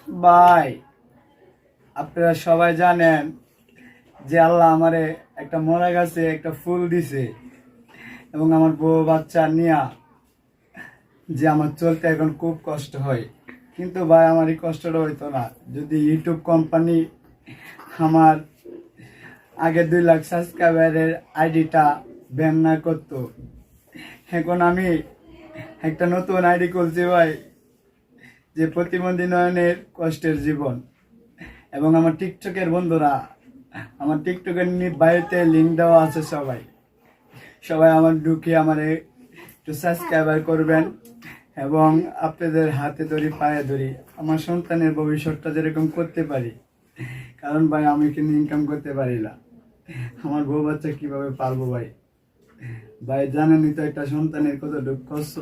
ভাই আপনারা সবাই জানেন যে আল্লাহ আমারে একটা মরা গাছে একটা ফুল দিছে এবং আমার বউ বাচ্চা নিয়া যে আমার চলতে এখন খুব কষ্ট হয়। কিন্তু ভাই আমার এই কষ্টটা হইতো না যদি ইউটিউব কোম্পানি আমার আগে 2 লাখ সাবস্ক্রাইবারের আইডিটা ব্যান না করতো। এখন আমি একটা নতুন আইডি খুলছি ভাই, যে প্রতিবন্ধী নয়নের কষ্টের জীবন। এবং আমার টিকটকের বন্ধুরা, আমার টিকটকের বাড়িতে লিঙ্ক দেওয়া আছে, সবাই সবাই আমার ঢুকে আমার একটু সাবস্ক্রাইবার করবেন এবং আপনাদের হাতে ধরি পায়ে ধরি আমার সন্তানের ভবিষ্যৎটা যেরকম করতে পারি। কারণ ভাই আমি কিন্তু ইনকাম করতে পারি না, আমার বউ বাচ্চা কিভাবে পারবো ভাই? ভাই জানেনই তো একটা সন্তানের কত দুঃখ কষ্ট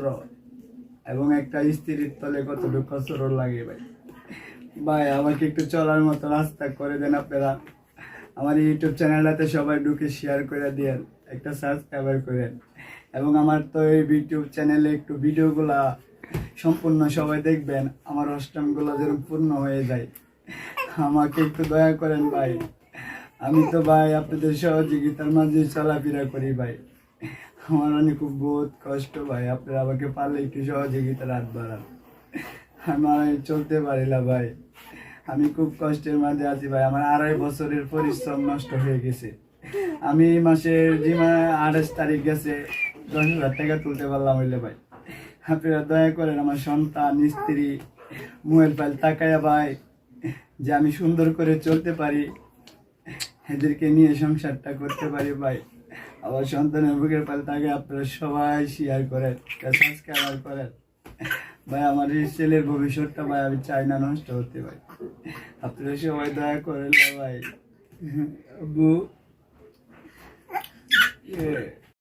এবং একটা স্ত্রীর তলে কত দুঃখ কষ্ট লাগে ভাই। ভাই আমাকে একটু চলার মতো রাস্তা করে দেন আপনারা। আমার ইউটিউব চ্যানেলটাতে সবাই ঢুকে শেয়ার করে দিয়েন, একটা সাবস্ক্রাইবার করেন এবং আমার তো এই ইউটিউব চ্যানেলে একটু ভিডিওগুলা সম্পূর্ণ সবাই দেখবেন, আমার অষ্টমগুলো যেন পূর্ণ হয়ে যায়। আমাকে একটু দয়া করেন ভাই। আমি তো ভাই আপনাদের সহযোগিতার মাঝে চলাফেরা করি ভাই, আমার অনেক খুব বহুত কষ্ট ভাই। আপনারা আমাকে পারলে একটু সহযোগিতার হাত বাড়ান, আমি চলতে পারি না ভাই, আমি খুব কষ্টের মাঝে আছি ভাই। আমার 2.5 বছরের পরিশ্রম নষ্ট হয়ে গেছে। আমি এই মাসের 28 তারিখ গেছে 10,000 টাকা তুলতে পারলাম হইলে ভাই। আপনারা দয়া করেন আমার সন্তান স্ত্রী মোবাইল ফাইল তাকায়া ভাই, যে আমি সুন্দর করে চলতে পারি, এদেরকে নিয়ে সংসারটা করতে পারি ভাই। আমার সন্তানের বুকের পাল তাকে আপনারা সবাই শেয়ার করেন, সাবস্ক্রাইব করেন ভাই। আমার এই ছেলের ভবিষ্যৎটা ভাই আমি চাই না নষ্ট হতে ভাই, আপনারা সবাই দয়া করেন ভাই। আব্বু